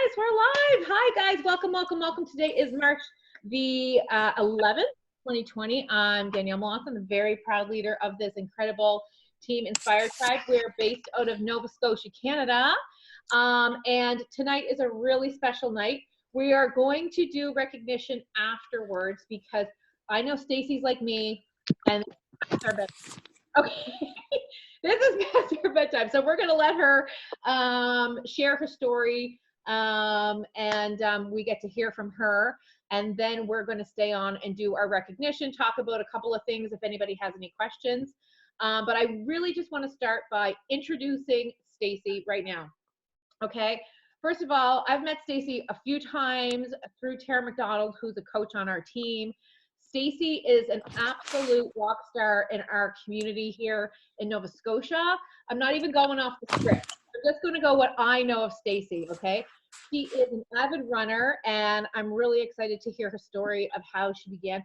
guys, we're live. Hi guys, welcome, welcome, welcome. Today is March the 11th, 2020. I'm Danielle Malonzo. I'm the very proud leader of this incredible team, Inspired Tribe. We're based out of Nova Scotia, Canada. And tonight is a really special night. We are going to do recognition afterwards because I know Stacy's like me, and it's our bedtime. Okay. This is past her bedtime, so we're going to let her share her story, and we get to hear from her, and then we're going to stay on and do our recognition, talk about a couple of things if anybody has any questions. But I really just want to start by introducing Stacy right now. Okay. First of all, I've met Stacy a few times through Tara McDonald, who's a coach on our team. Stacy is an absolute rock star in our community here in Nova Scotia. I'm not even going off the script. I'm just going to go what I know of Stacy, okay? She is an avid runner, and I'm really excited to hear her story of how she began.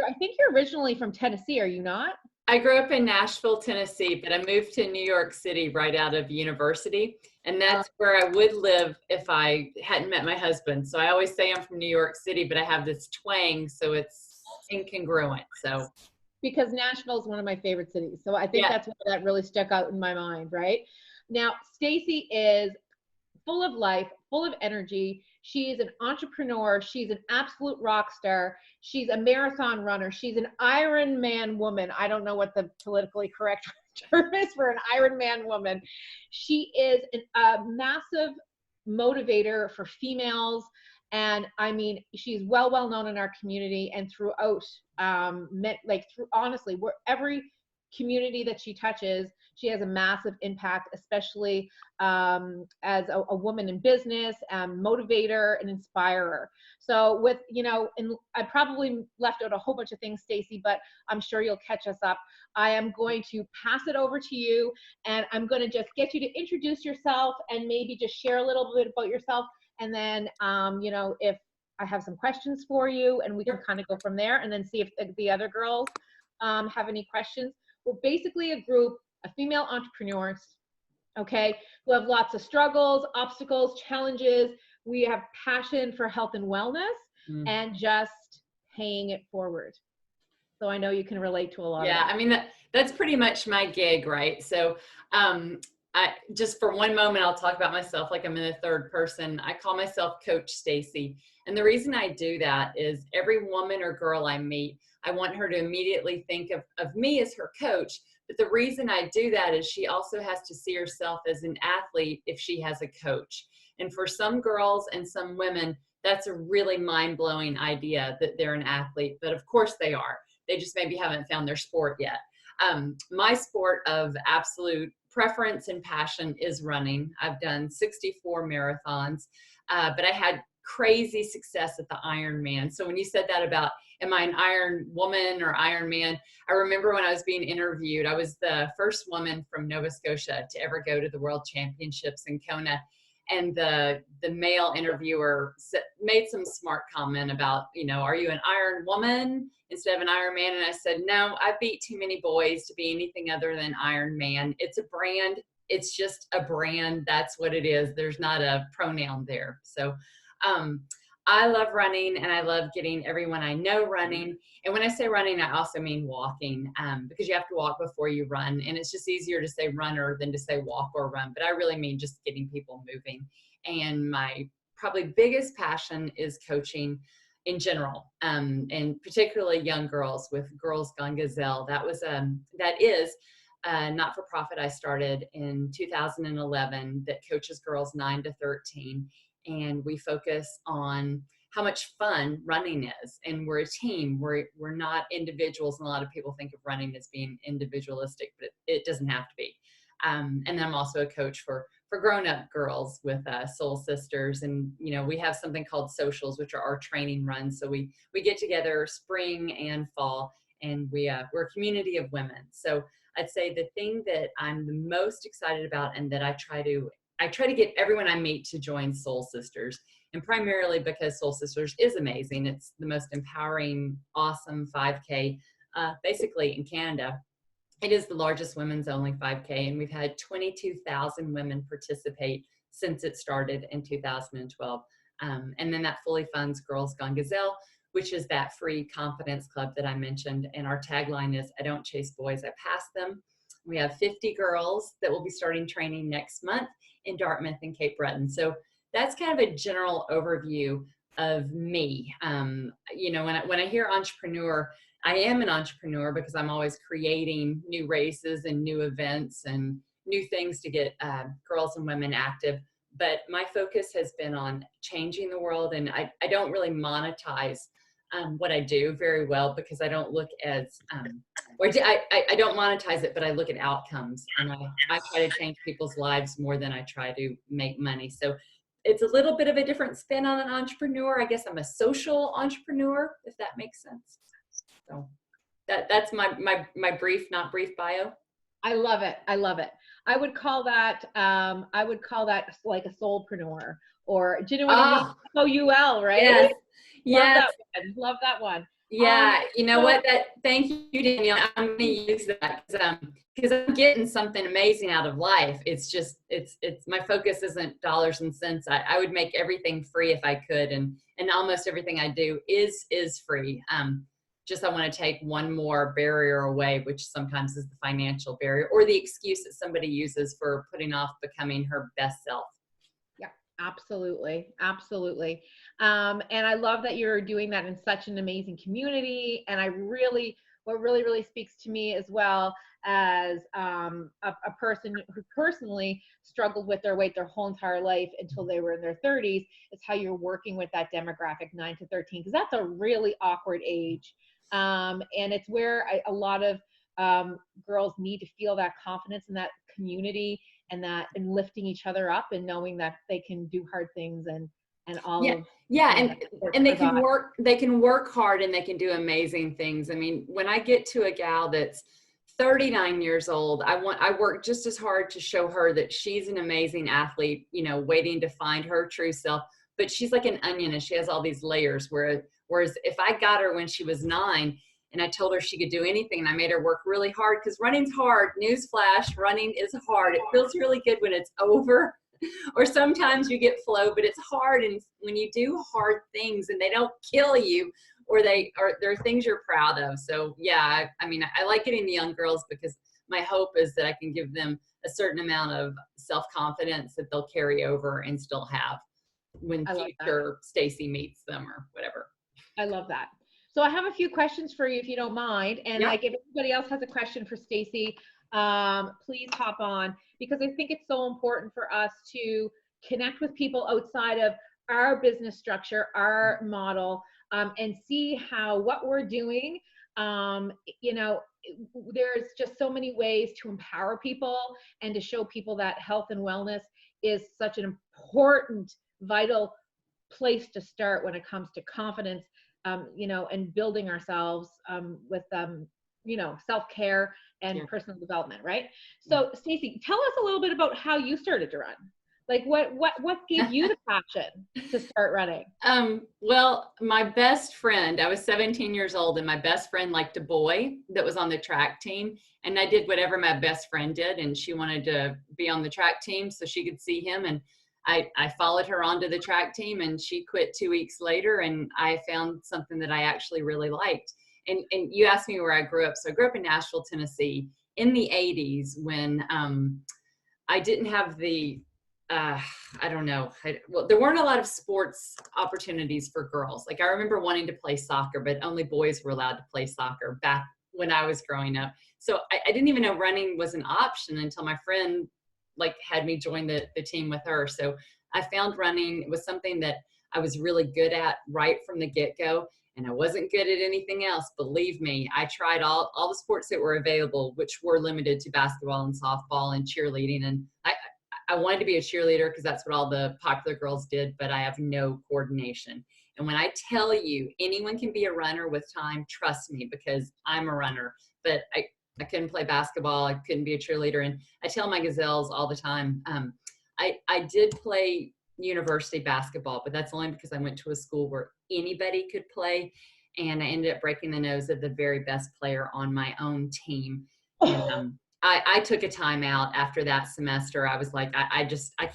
I think you're originally from Tennessee, are you not? I grew up in Nashville, Tennessee, but I moved to New York City right out of university. And that's where I would live if I hadn't met my husband. So I always say I'm from New York City, but I have this twang, so it's incongruent. So because Nashville is one of my favorite cities. So I think that's what that really stuck out in my mind, right? Now, Stacy is full of life, full of energy. She is an entrepreneur. She's an absolute rock star. She's a marathon runner. She's an Ironman woman. I don't know what the politically correct term is for an Ironman woman. She is a massive motivator for females. And I mean, she's well known in our community and throughout, honestly, where every community that she touches, she has a massive impact, especially as a woman in business, motivator and inspirer. So with, and I probably left out a whole bunch of things, Stacy, but I'm sure you'll catch us up. I am going to pass it over to you, and I'm going to just get you to introduce yourself and maybe just share a little bit about yourself. And then, if I have some questions for you, and we can kind of go from there and then see if the other girls have any questions. We're basically a group of female entrepreneurs, okay, who have lots of struggles, obstacles, challenges. We have passion for health and wellness and just paying it forward. So I know you can relate to a lot of that. I mean, that's pretty much my gig, right? So I just for one moment, I'll talk about myself like I'm in the third person. I call myself Coach Stacy. And the reason I do that is every woman or girl I meet, I want her to immediately think of me as her coach. But the reason I do that is she also has to see herself as an athlete if she has a coach. And for some girls and some women, that's a really mind-blowing idea that they're an athlete. But of course they are. They just maybe haven't found their sport yet. My sport of absolute preference and passion is running. I've done 64 marathons, but I had crazy success at the Ironman. So when you said that about, am I an Iron woman or Iron man? I remember when I was being interviewed, I was the first woman from Nova Scotia to ever go to the World Championships in Kona. And the male interviewer made some smart comment about, are you an Iron woman instead of an Iron man? And I said, no, I beat too many boys to be anything other than Iron man. It's a brand. It's just a brand. That's what it is. There's not a pronoun there. So I love running, and I love getting everyone I know running. And when I say running, I also mean walking, because you have to walk before you run. And it's just easier to say runner than to say walk or run. But I really mean just getting people moving. And my probably biggest passion is coaching in general, and particularly young girls with Girls Gone Gazelle. That is a not-for-profit I started in 2011 that coaches girls 9 to 13. And we focus on how much fun running is. And we're a team. We're not individuals. And a lot of people think of running as being individualistic, but it doesn't have to be. And then I'm also a coach for grown-up girls with Soul Sisters. And, we have something called socials, which are our training runs. So we get together spring and fall, and we're a community of women. So I'd say the thing that I'm the most excited about, and that I try to get everyone I meet to join Soul Sisters, and primarily because Soul Sisters is amazing. It's the most empowering, awesome 5K, basically in Canada. It is the largest women's only 5K, and we've had 22,000 women participate since it started in 2012. And then that fully funds Girls Gone Gazelle, which is that free confidence club that I mentioned. And our tagline is, I don't chase boys, I pass them. We have 50 girls that will be starting training next month in Dartmouth and Cape Breton. So that's kind of a general overview of me. You know, when I hear entrepreneur, I am an entrepreneur because I'm always creating new races and new events and new things to get girls and women active. But my focus has been on changing the world, and I don't really monetize what I do very well because I don't look as, I don't monetize it, but I look at outcomes, and I try to change people's lives more than I try to make money. So it's a little bit of a different spin on an entrepreneur. I guess I'm a social entrepreneur, if that makes sense. So that's my brief, not brief bio. I love it. I love it. I would call that like a soulpreneur, or do you know what I mean? O-U-L, right? Yes. Love that one. Love that one. Yeah, you know what? Thank you, Danielle. I'm going to use that because I'm getting something amazing out of life. It's just, it's my focus isn't dollars and cents. I would make everything free if I could, and almost everything I do is free. Just I want to take one more barrier away, which sometimes is the financial barrier or the excuse that somebody uses for putting off becoming her best self. Yeah, absolutely. Absolutely. And I love that you're doing that in such an amazing community. And what really speaks to me as well as a person who personally struggled with their weight their whole entire life until they were in their 30s, is how you're working with that demographic 9 to 13, because that's a really awkward age. And it's where a lot of girls need to feel that confidence in that community, and lifting each other up and knowing that they can do hard things and all of and they can work hard and they can do amazing things. I mean, when I get to a gal that's 39 years old, I work just as hard to show her that she's an amazing athlete, you know, waiting to find her true self. But she's like an onion and she has all these layers, whereas if I got her when she was 9 and I told her she could do anything and I made her work really hard, because running's hard. Newsflash, running is hard. It feels really good when it's over, or sometimes you get flow, but it's hard. And when you do hard things and they don't kill you, or there are things you're proud of. So yeah, I mean, I like getting the young girls because my hope is that I can give them a certain amount of self-confidence that they'll carry over and still have when future Stacy meets them or whatever. I love that. So I have a few questions for you, if you don't mind. And like, if anybody else has a question for Stacy, please hop on, because I think it's so important for us to connect with people outside of our business structure, our model, and see how what we're doing, you know, there's just so many ways to empower people and to show people that health and wellness is such an important, vital place to start when it comes to confidence, you know, and building ourselves with, you know, self-care and personal development, right? So Stacy, tell us a little bit about how you started to run. Like what gave you the passion to start running? Well, my best friend, I was 17 years old, and my best friend liked a boy that was on the track team. And I did whatever my best friend did, and she wanted to be on the track team so she could see him. And I followed her onto the track team, and she quit 2 weeks later, and I found something that I actually really liked. And you asked me where I grew up. So I grew up in Nashville, Tennessee in the 80s when I didn't have the, I don't know. Well, there weren't a lot of sports opportunities for girls. Like I remember wanting to play soccer, but only boys were allowed to play soccer back when I was growing up. So I didn't even know running was an option until my friend like had me join the team with her. So I found running was something that I was really good at right from the get-go. And I wasn't good at anything else. Believe me, I tried all the sports that were available, which were limited to basketball and softball and cheerleading. And I wanted to be a cheerleader because that's what all the popular girls did, but I have no coordination. And when I tell you anyone can be a runner with time, trust me, because I'm a runner. But I couldn't play basketball. I couldn't be a cheerleader. And I tell my gazelles all the time, I did play university basketball, but that's only because I went to a school where anybody could play. And I ended up breaking the nose of the very best player on my own team. And, I took a time out after that semester. I was like, I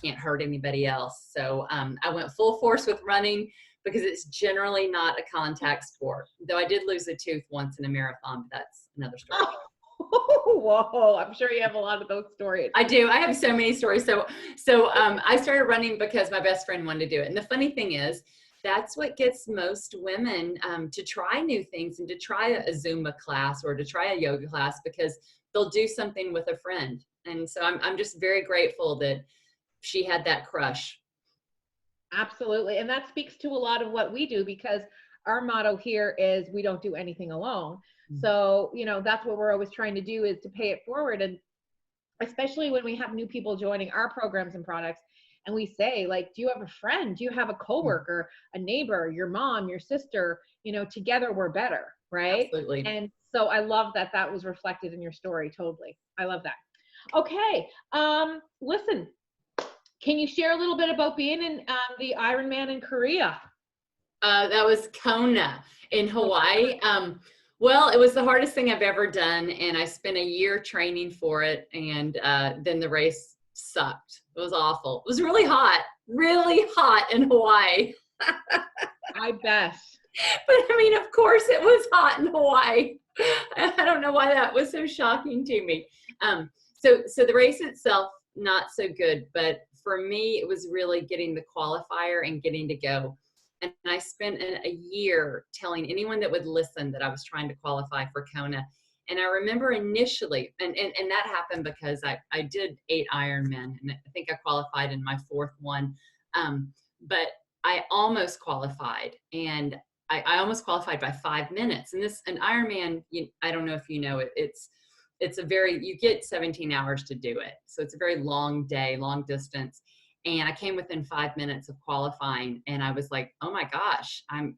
can't hurt anybody else. So I went full force with running because it's generally not a contact sport. Though I did lose a tooth once in a marathon, but that's another story. Whoa, I'm sure you have a lot of those stories. I do. I have so many stories. So I started running because my best friend wanted to do it. And the funny thing is, that's what gets most women to try new things and to try a Zumba class or to try a yoga class, because they'll do something with a friend. And so I'm just very grateful that she had that crush. Absolutely. And that speaks to a lot of what we do, because our motto here is we don't do anything alone. So, you know, that's what we're always trying to do, is to pay it forward. And especially when we have new people joining our programs and products, and we say, like, do you have a friend? Do you have a coworker, a neighbor, your mom, your sister? You know, together we're better, right? Absolutely. And so I love that that was reflected in your story. Totally. I love that. Okay. Listen, can you share a little bit about being in the Ironman in Korea? That was Kona in Hawaii. Well, it was the hardest thing I've ever done, and I spent a year training for it, and then the race sucked. It was awful. It was really hot in Hawaii. I bet. But I mean, of course it was hot in Hawaii. I don't know why that was so shocking to me. So the race itself, not so good, but for me, it was really getting the qualifier and getting to go. And I spent a year telling anyone that would listen that I was trying to qualify for Kona. And I remember initially, and that happened because I did 8 Ironman, and I think I qualified in my 4th one. But I almost qualified, and I almost qualified by 5 minutes. And an Ironman, I don't know if you know it, it's a very, you get 17 hours to do it. So it's a very long day, long distance. And I came within 5 minutes of qualifying, and I was like, oh my gosh, I'm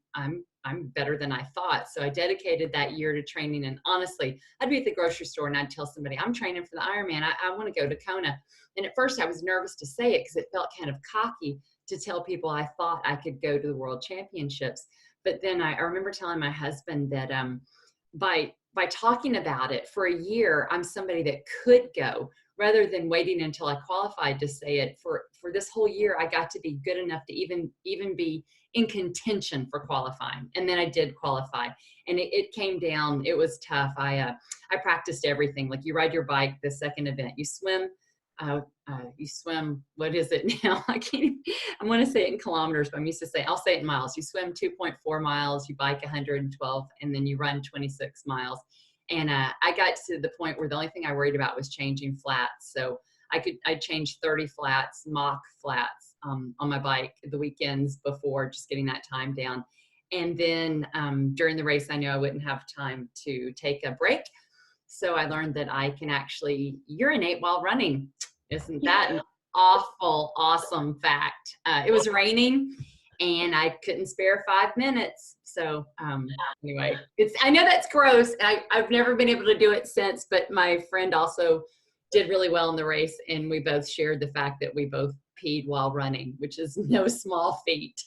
better than I thought. So I dedicated that year to training. And honestly, I'd be at the grocery store and I'd tell somebody, I'm training for the Ironman. I want to go to Kona. And at first I was nervous to say it because it felt kind of cocky to tell people I thought I could go to the World Championships. But then I remember telling my husband that by talking about it for a year, I'm somebody that could go, rather than waiting until I qualified to say it. For this whole year, I got to be good enough to even be in contention for qualifying. And then I did qualify, and it came down. It was tough. I practiced everything. Like, you ride your bike, the second event, you swim. What is it now? I want to say it in kilometers, but I'll say it in miles. You swim 2.4 miles, you bike 112, and then you run 26 miles. And I got to the point where the only thing I worried about was changing flats. So I changed 30 flats, mock flats, on my bike the weekends before, just getting that time down. And then during the race, I knew I wouldn't have time to take a break. So I learned that I can actually urinate while running. Isn't that an awesome fact? It was raining, and I couldn't spare 5 minutes. So anyway, I know that's gross. I've never been able to do it since, but my friend also did really well in the race, and we both shared the fact that we both peed while running, which is no small feat.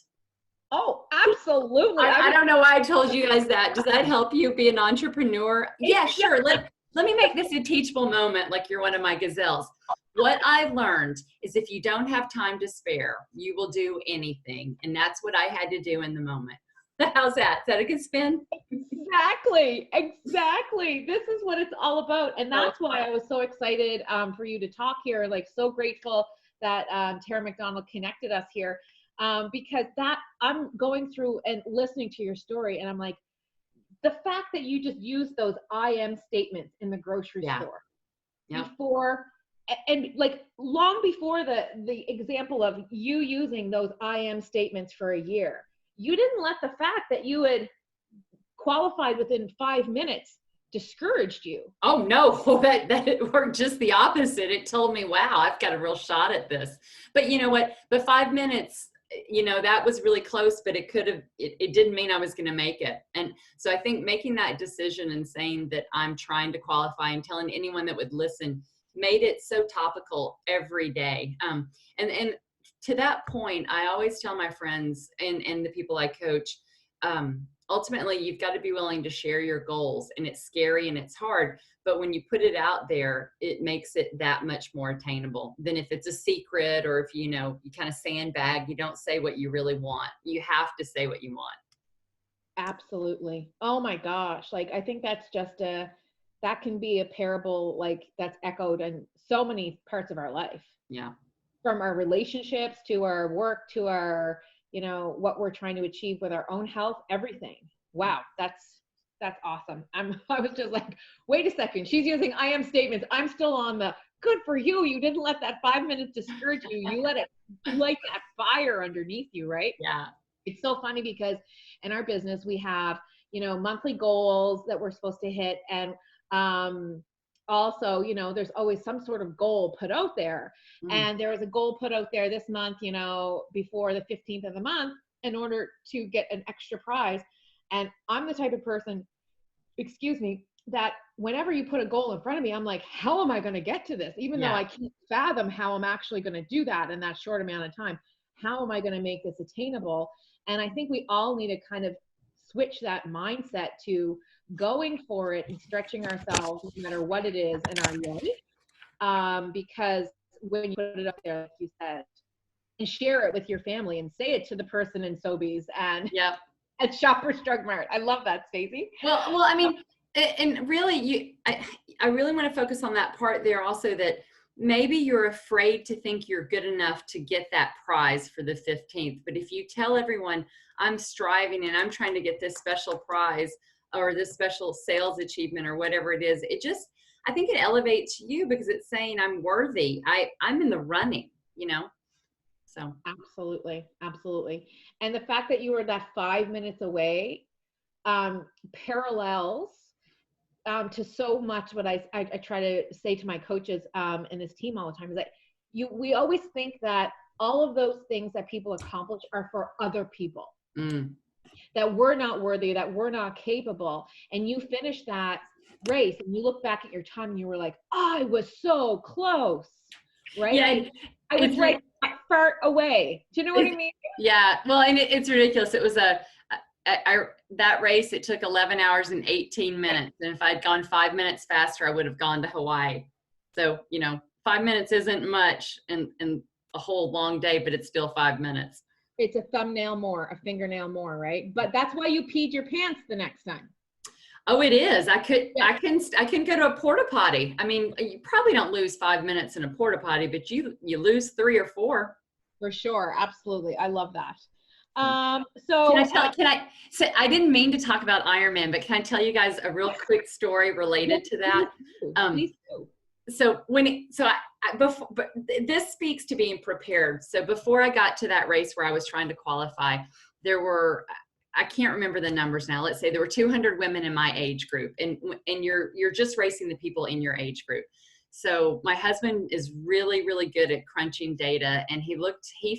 Oh, absolutely. I don't know why I told you guys that. Does that help you be an entrepreneur? Yeah, sure. Let me make this a teachable moment, like you're one of my gazelles. What I've learned is if you don't have time to spare, you will do anything. And that's what I had to do in the moment. How's that? Is that a good spin? Exactly. This is what it's all about. And that's why I was so excited for you to talk here. Like, so grateful that Tara McDonald connected us here, because I'm going through and listening to your story, and I'm like, the fact that you just used those I am statements in the grocery store before, and like long before the example of you using those I am statements for a year, you didn't let the fact that you had qualified within 5 minutes discouraged you. Oh no, that worked just the opposite. It told me, wow, I've got a real shot at this. But you know what? The 5 minutes, that was really close, but it didn't mean I was going to make it. And so I think making that decision and saying that I'm trying to qualify and telling anyone that would listen made it so topical every day. And to that point, I always tell my friends and the people I coach, ultimately you've got to be willing to share your goals, and it's scary and it's hard. But when you put it out there, it makes it that much more attainable than if it's a secret, or if, you kind of sandbag, you don't say what you really want. You have to say what you want. Absolutely. Oh my gosh. Like, I think that's that can be a parable, like that's echoed in so many parts of our life. Yeah. From our relationships to our work to our, what we're trying to achieve with our own health, everything. Wow. That's awesome. I was just like, wait a second. She's using I am statements. I'm still on the good for you. You didn't let that 5 minutes discourage you. You let it light that fire underneath you, right? Yeah. It's so funny because in our business, we have, monthly goals that we're supposed to hit. And also, there's always some sort of goal put out there. And there was a goal put out there this month, before the 15th of the month, in order to get an extra prize. And I'm the type of person, that whenever you put a goal in front of me, I'm like, how am I going to get to this? Even though I can't fathom how I'm actually going to do that in that short amount of time. How am I going to make this attainable? And I think we all need to kind of switch that mindset to going for it and stretching ourselves no matter what it is in our life. Because when you put it up there, like you said, and share it with your family and say it to the person in Sobeys and at Shoppers Drug Mart. I love that, Stacy. Well, I mean, and really, I really want to focus on that part there also, that maybe you're afraid to think you're good enough to get that prize for the 15th. But if you tell everyone, I'm striving and I'm trying to get this special prize or this special sales achievement or whatever it is, I think it elevates you because it's saying I'm worthy. I'm in the running, So. Absolutely. Absolutely. And the fact that you were that 5 minutes away parallels to so much what I try to say to my coaches and this team all the time is that we always think that all of those things that people accomplish are for other people, that we're not worthy, that we're not capable. And you finish that race and you look back at your time and you were like, I was so close, right? Yeah, I was right far away. Do you know what I mean? Yeah. Well, and it's ridiculous. It was that race, it took 11 hours and 18 minutes. And if I'd gone 5 minutes faster, I would have gone to Hawaii. So, 5 minutes isn't much in a whole long day, but it's still 5 minutes. It's a thumbnail more, a fingernail more, right? But that's why you peed your pants the next time. Oh, it is. I can go to a porta potty. I mean, you probably don't lose 5 minutes in a porta potty, but you lose 3 or 4. For sure. Absolutely. I love that. So I didn't mean to talk about Ironman, but can I tell you guys a real quick story related to that? Please do. So but this speaks to being prepared. So before I got to that race where I was trying to qualify, there were, I can't remember the numbers now. Let's say there were 200 women in my age group, and you're just racing the people in your age group. So my husband is really, really good at crunching data, and he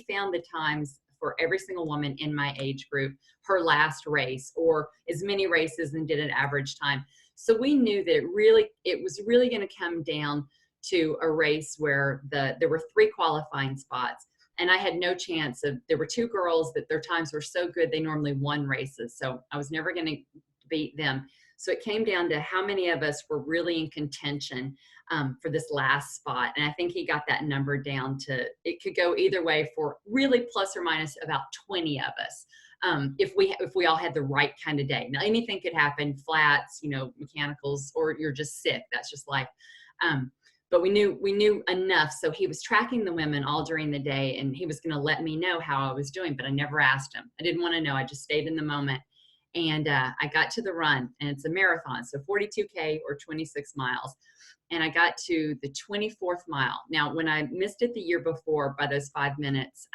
found the times for every single woman in my age group, her last race, or as many races, and did an average time. So we knew that it was really going to come down to a race where there were 3 qualifying spots, and I had no chance of. There were 2 girls that their times were so good they normally won races, so I was never going to beat them. So it came down to how many of us were really in contention for this last spot. And I think he got that number down to, it could go either way for really plus or minus about 20 of us. If we all had the right kind of day. Now anything could happen, flats, mechanicals, or you're just sick. That's just life. But we knew enough. So he was tracking the women all during the day, and he was going to let me know how I was doing, but I never asked him. I didn't want to know. I just stayed in the moment. And I got to the run, and it's a marathon, so 42K or 26 miles. And I got to the 24th mile. Now, when I missed it the year before by those 5 minutes,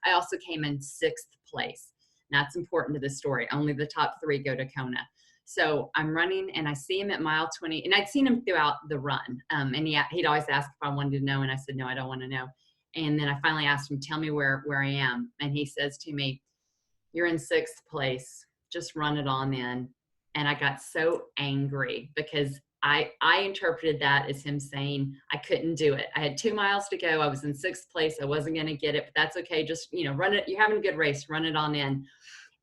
I also came in 6th place. That's important to the story. Only the top 3 go to Kona. So I'm running, and I see him at mile 20, and I'd seen him throughout the run. And he'd always ask if I wanted to know, and I said, no, I don't want to know. And then I finally asked him, tell me where I am. And he says to me, you're in 6th place. Just run it on in. And I got so angry because I interpreted that as him saying I couldn't do it. I had 2 miles to go. I was in 6th place. I wasn't going to get it, but that's okay. Just, run it. You're having a good race. Run it on in.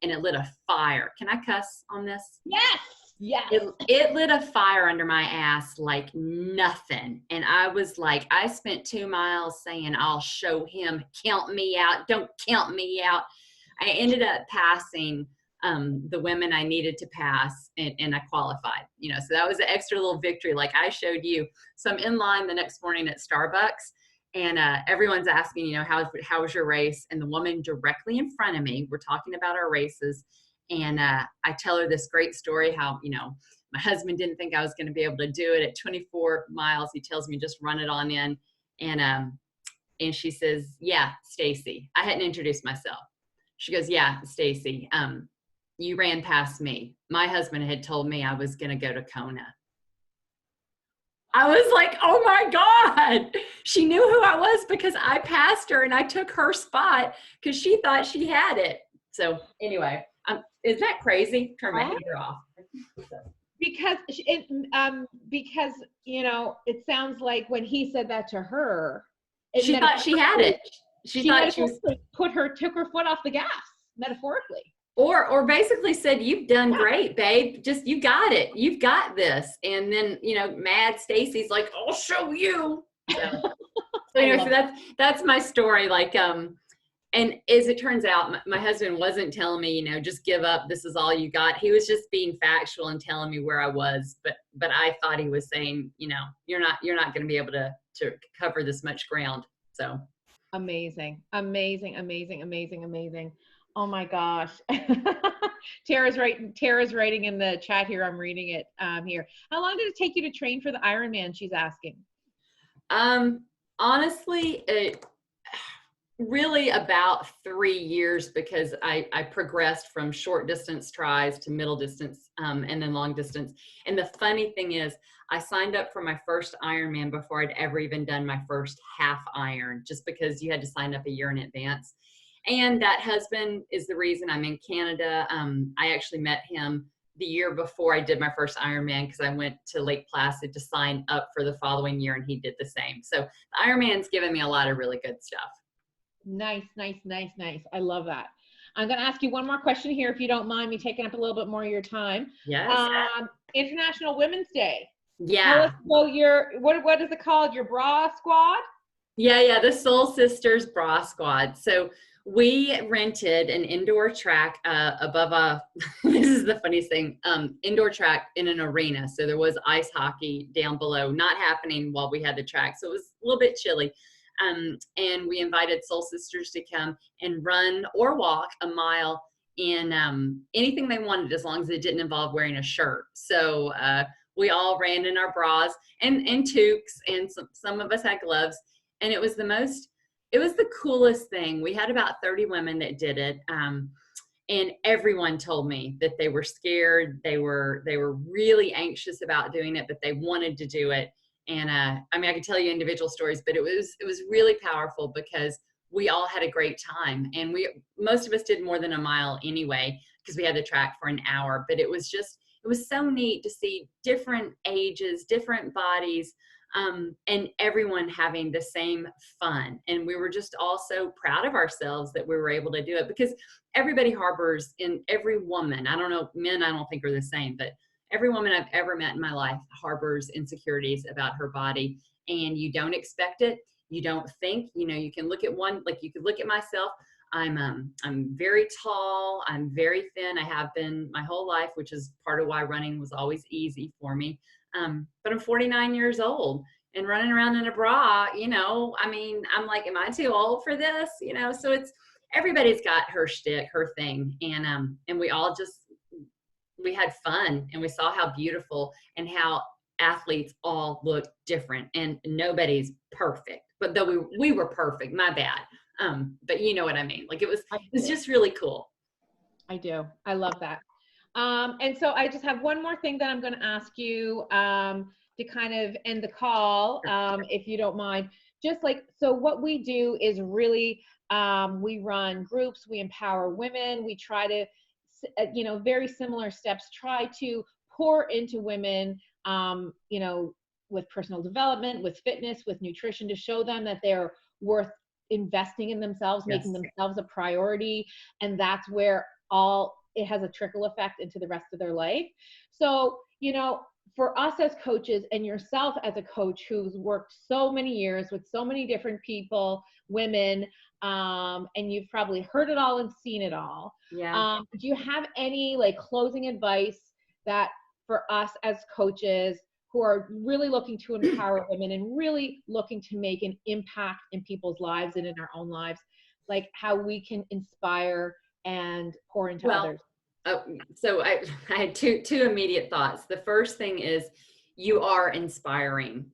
and it lit a fire. Can I cuss on this? Yes. Yes. It lit a fire under my ass like nothing. And I was like, I spent 2 miles saying, I'll show him, count me out, don't count me out. I ended up passing the women I needed to pass, and I qualified, you know, so that was an extra little victory like I showed you. So I'm in line the next morning at Starbucks, and everyone's asking, you know, how was your race? And the woman directly in front of me, we're talking about our races, and I tell her this great story, how, you know, my husband didn't think I was going to be able to do it at 24 miles. He tells me, just run it on in. And she says, yeah, Stacy. I hadn't introduced myself. She goes, yeah, Stacy, you ran past me. My husband had told me I was going to go to Kona. I was like, oh my God. She knew who I was because I passed her and I took her spot because she thought she had it. So anyway, isn't that crazy? Turn my heater off. Because because, you know, it sounds like when he said that to her, she thought she had it. She thought she was took her foot off the gas, metaphorically. Or basically said, you've done great, babe. Just, you got it. You've got this. And then, you know, mad Stacy's like, I'll show you. So anyway, so that's my story. Like, and as it turns out, my husband wasn't telling me, you know, just give up. This is all you got. He was just being factual and telling me where I was. But I thought he was saying, you know, you're not going to be able to cover this much ground. So amazing, amazing, amazing, amazing, amazing. Oh my gosh. Tara's writing in the chat here. I'm reading it here. How long did it take you to train for the Ironman? She's asking. Honestly, really about 3 years, because I progressed from short distance tries to middle distance and then long distance. And the funny thing is, I signed up for my first Ironman before I'd ever even done my first half Iron, just because you had to sign up a year in advance. And that husband is the reason I'm in Canada. I actually met him the year before I did my first Ironman, because I went to Lake Placid to sign up for the following year, and he did the same. So the Ironman's given me a lot of really good stuff. Nice, nice, nice, nice. I love that. I'm going to ask you one more question here, if you don't mind me taking up a little bit more of your time. Yes. International Women's Day. Yeah. So what is it called? Your bra squad? Yeah. The Soul Sisters Bra Squad. So we rented an indoor track above this is the funniest thing, indoor track in an arena. So there was ice hockey down below, not happening while we had the track. So it was a little bit chilly. And we invited Soul Sisters to come and run or walk a mile in anything they wanted, as long as it didn't involve wearing a shirt. So we all ran in our bras and toques, and some of us had gloves. And it was the coolest thing. We had about 30 women that did it. And everyone told me that they were scared. They were really anxious about doing it, but they wanted to do it. And I mean, I could tell you individual stories, but it was really powerful, because we all had a great time. And most of us did more than a mile anyway, because we had the track for an hour. But it was so neat to see different ages, different bodies, and everyone having the same fun. And we were just all so proud of ourselves that we were able to do it, because everybody harbors in every woman. I don't know, men I don't think are the same, but every woman I've ever met in my life harbors insecurities about her body, and you don't expect it. You don't think, you know, you can look at one, like you could look at myself. I'm very tall. I'm very thin. I have been my whole life, which is part of why running was always easy for me. But I'm 49 years old and running around in a bra, you know, I mean, I'm like, am I too old for this? You know, so everybody's got her shtick, her thing. And we all we had fun, and we saw how beautiful and how athletes all look different, and nobody's perfect, but though we were perfect, my bad. But you know what I mean? Like it was just really cool. I do. I love that. And so I just have one more thing that I'm going to ask you to kind of end the call, if you don't mind. Just like, so what we do is really, we run groups, we empower women, we try to, you know, very similar steps, try to pour into women, you know, with personal development, with fitness, with nutrition, to show them that they're worth investing in themselves, making themselves a priority. And that's where it has a trickle effect into the rest of their life. So, you know, for us as coaches and yourself as a coach who's worked so many years with so many different people, women, and you've probably heard it all and seen it all. Yeah. Do you have any like closing advice that for us as coaches who are really looking to empower women and really looking to make an impact in people's lives and in our own lives, like how we can inspire and pour into others? So I had two immediate thoughts. The first thing is you are inspiring.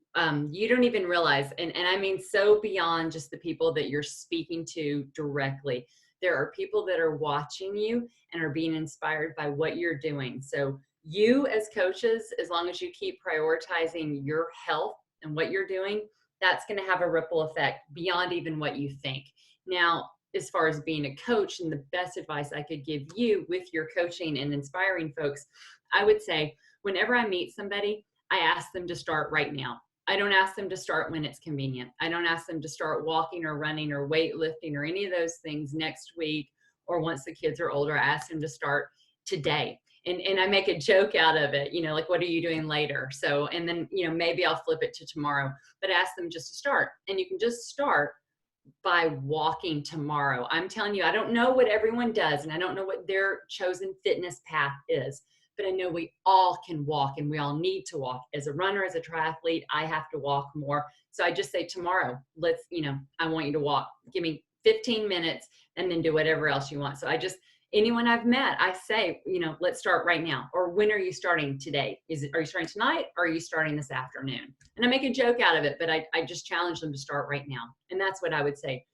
You don't even realize, and I mean so beyond just the people that you're speaking to directly. There are people that are watching you and are being inspired by what you're doing. So you as coaches, as long as you keep prioritizing your health and what you're doing, that's going to have a ripple effect beyond even what you think. Now, as far as being a coach, and the best advice I could give you with your coaching and inspiring folks, I would say whenever I meet somebody, I ask them to start right now. I don't ask them to start when it's convenient. I don't ask them to start walking or running or weightlifting or any of those things next week or once the kids are older. I ask them to start today. And I make a joke out of it, you know, like, what are you doing later? So, and then, you know, maybe I'll flip it to tomorrow, but ask them just to start. And you can just start by walking tomorrow. I'm telling you, I don't know what everyone does, and I don't know what their chosen fitness path is, but I know we all can walk, and we all need to walk. As a runner, as a triathlete, I have to walk more. So I just say tomorrow, let's, you know, I want you to walk. Give me 15 minutes and then do whatever else you want. So I just, anyone I've met, I say, you know, let's start right now. Or when are you starting today? Are you starting tonight? Or are you starting this afternoon? And I make a joke out of it, but I just challenge them to start right now. And that's what I would say.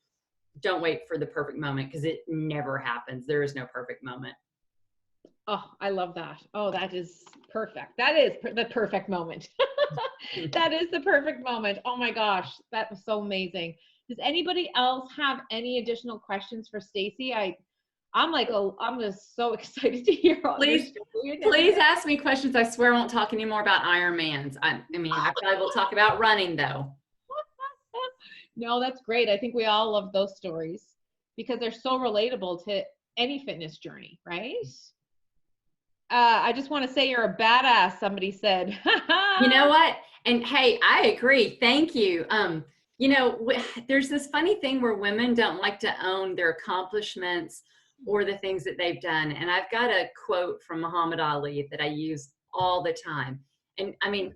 Don't wait for the perfect moment, because it never happens. There is no perfect moment. Oh, I love that. Oh, that is perfect. That is the perfect moment. That is the perfect moment. Oh my gosh, that was so amazing. Does anybody else have any additional questions for Stacy? I'm like, oh, I'm just so excited to hear all your story. Please ask me questions. I swear I won't talk anymore about Ironmans. I mean, I probably will talk about running though. No, that's great. I think we all love those stories because they're so relatable to any fitness journey, right? I just want to say you're a badass, somebody said. You know what? And hey, I agree. Thank you. You know, there's this funny thing where women don't like to own their accomplishments or the things that they've done. And I've got a quote from Muhammad Ali that I use all the time. And I mean,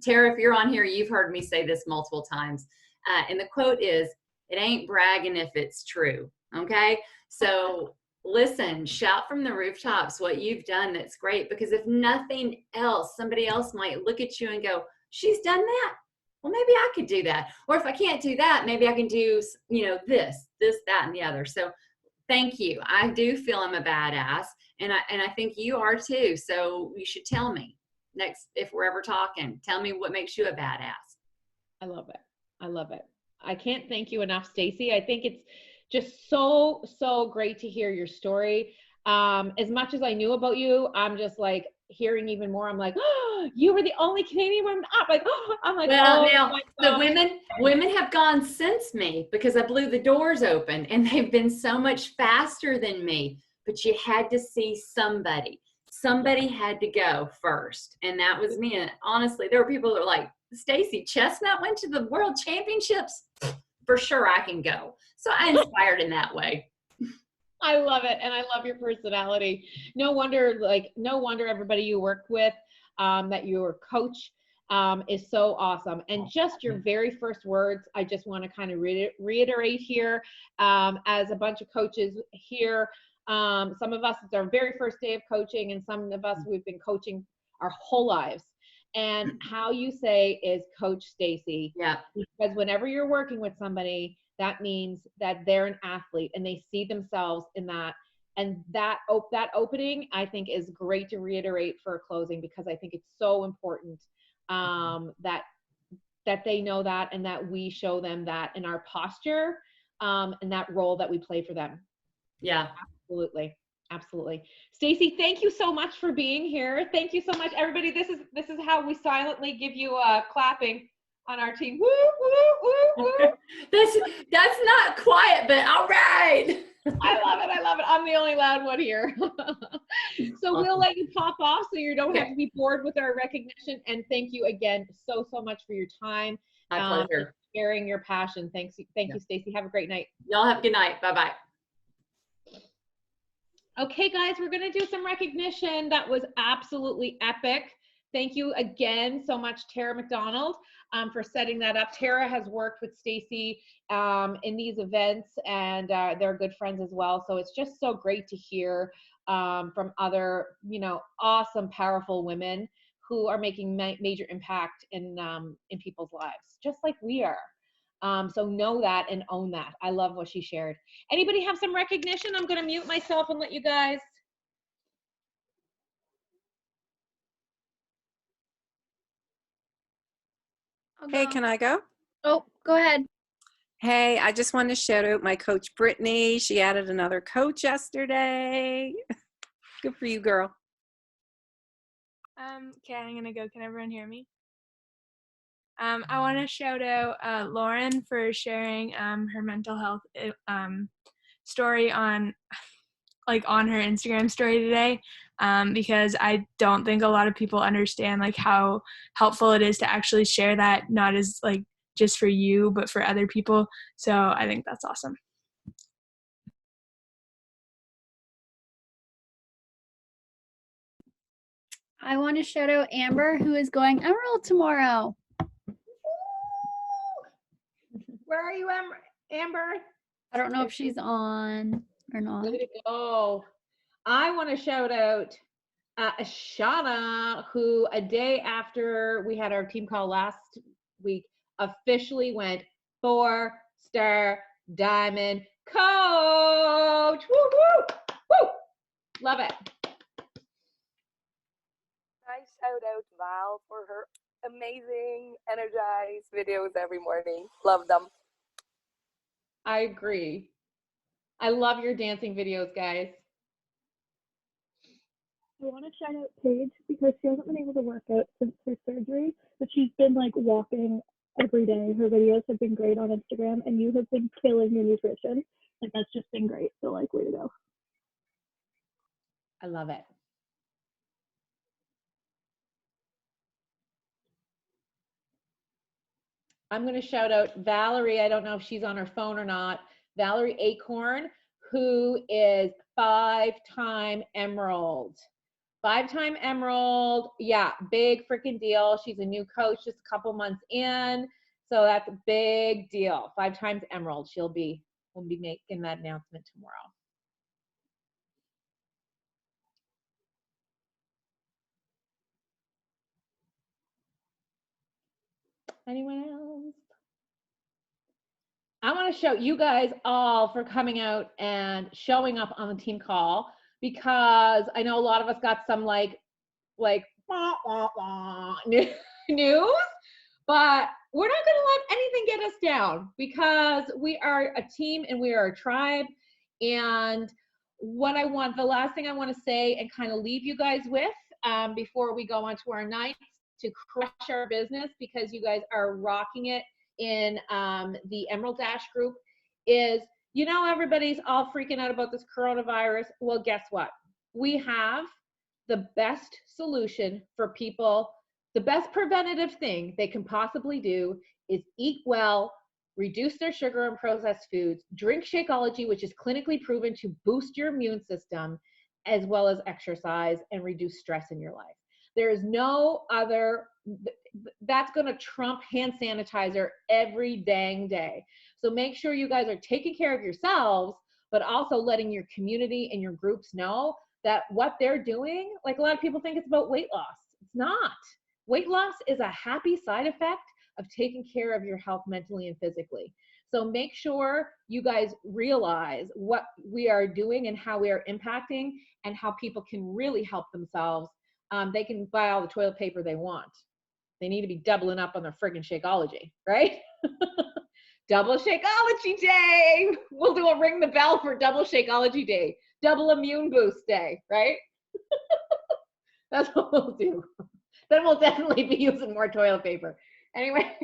Tara, if you're on here, you've heard me say this multiple times. And the quote is, "It ain't bragging if it's true." Okay. So listen, shout from the rooftops what you've done. That's great, because if nothing else, somebody else might look at you and go, she's done that. Well, maybe I could do that. Or if I can't do that, maybe I can do, you know, this, that, and the other. So thank you. I do feel I'm a badass, and I think you are too. So you should tell me next, if we're ever talking, tell me what makes you a badass. I love it. I love it. I can't thank you enough, Stacy. I think it's just so, so great to hear your story. As much as I knew about you, I'm just like hearing even more. I'm like, oh, you were the only Canadian woman. I'm like, well, oh, now the women have gone since me, because I blew the doors open, and they've been so much faster than me. But you had to see somebody. Somebody had to go first, and that was me. And honestly, there were people that were like, Stacy, Chestnutt went to the World Championships. For sure, I can go. So I inspired in that way. I love it. And I love your personality. No wonder everybody you work with, that your coach, is so awesome. And just your very first words, I just want to kind of reiterate here, as a bunch of coaches here. Some of us, it's our very first day of coaching, and some of us, we've been coaching our whole lives. And how you say is Coach Stacy. Yeah. Because whenever you're working with somebody, that means that they're an athlete and they see themselves in that. And that opening, I think, is great to reiterate for a closing, because I think it's so important, that they know that, and that we show them that in our posture, and that role that we play for them. Yeah. Absolutely. Absolutely. Stacy, thank you so much for being here. Thank you so much, everybody. This is how we silently give you clapping. on our team. Woo, woo, woo, woo. That's not quiet, but all right. I love it. I love it. I'm the only loud one here. So Awesome. we'll let you pop off so you don't Okay. have to be bored with our recognition. And thank you again so much for your time. My pleasure. Sharing your passion. Thank you, Stacy. Have a great night. Y'all have a good night. Bye-bye. Okay, guys, we're going to do some recognition. That was absolutely epic. Thank you again so much, Tara McDonald, for setting that up. Tara has worked with Stacy in these events, and they're good friends as well. So it's just so great to hear from other, awesome, powerful women who are making major impact in people's lives, just like we are. So know that and own that. I love what she shared. Anybody have some recognition? I'm going to mute myself and let you guys. Hey, can I go? Oh, go ahead. Hey, I just wanted to shout out my coach, Brittany. She added another coach yesterday. Good for you, girl. Okay, I'm gonna go. Can everyone hear me? I want to shout out Lauren for sharing her mental health story on her Instagram story today, because I don't think a lot of people understand how helpful it is to actually share that, not as just for you, but for other people. So I think that's awesome. I want to shout out Amber, who is going Emerald tomorrow. Where are you, Amber? I don't know if she's on or not. Way to go. I want to shout out Shauna, who a day after we had our team call last week, officially went 4-star diamond coach. Woo, woo, woo. Love it. I shout out Val for her amazing, energized videos every morning. Love them. I agree. I love your dancing videos, guys. I want to shout out Paige because she hasn't been able to work out since her surgery, but she's been walking every day. Her videos have been great on Instagram, and you have been killing your nutrition. That's just been great. So way to go. I love it. I'm going to shout out Valerie. I don't know if she's on her phone or not. Valerie Acorn, who is 5-time Emerald. 5-time Emerald. Yeah, big freaking deal. She's a new coach just a couple months in. So that's a big deal. 5 times Emerald. We'll be making that announcement tomorrow. Anyone else? I want to show you guys all for coming out and showing up on the team call, because I know a lot of us got some wah, wah, wah, news, but we're not going to let anything get us down, because we are a team and we are a tribe. And the last thing I want to say and kind of leave you guys with before we go on to our nights to crush our business, because you guys are rocking it in the Emerald Dash group, is, everybody's all freaking out about this coronavirus. Well, guess what? We have the best solution for people. The best preventative thing they can possibly do is eat well, reduce their sugar and processed foods, drink Shakeology, which is clinically proven to boost your immune system, as well as exercise and reduce stress in your life. There is no other, that's going to trump hand sanitizer every dang day. So make sure you guys are taking care of yourselves, but also letting your community and your groups know that what they're doing, a lot of people think it's about weight loss. It's not. Weight loss is a happy side effect of taking care of your health mentally and physically. So make sure you guys realize what we are doing and how we are impacting and how people can really help themselves. They can buy all the toilet paper they want. They need to be doubling up on their friggin' Shakeology, right? Double Shakeology Day. We'll do a ring the bell for Double Shakeology Day. Double Immune Boost Day, right? That's what we'll do. Then we'll definitely be using more toilet paper. Anyway,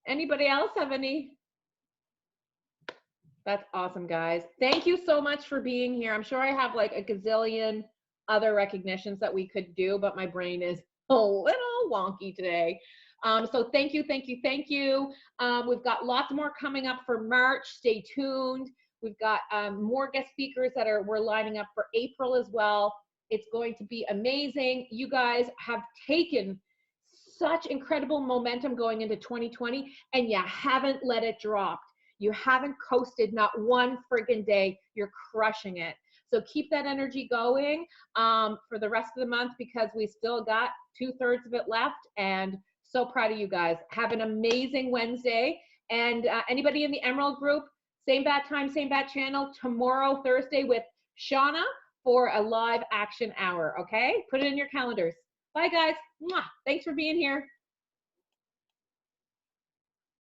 Anybody else have any? That's awesome, guys. Thank you so much for being here. I'm sure I have like a gazillion other recognitions that we could do, but my brain is a little wonky today. So thank you, thank you, thank you. We've got lots more coming up for March. Stay tuned. We've got more guest speakers that we're lining up for April as well. It's going to be amazing. You guys have taken such incredible momentum going into 2020, and you haven't let it drop. You haven't coasted not one friggin' day. You're crushing it. So keep that energy going for the rest of the month, because we still got 2/3 of it left. And so proud of you guys. Have an amazing Wednesday. And anybody in the Emerald group, same bat time, same bat channel, tomorrow, Thursday, with Shauna for a live action hour, okay? Put it in your calendars. Bye, guys. Mwah. Thanks for being here.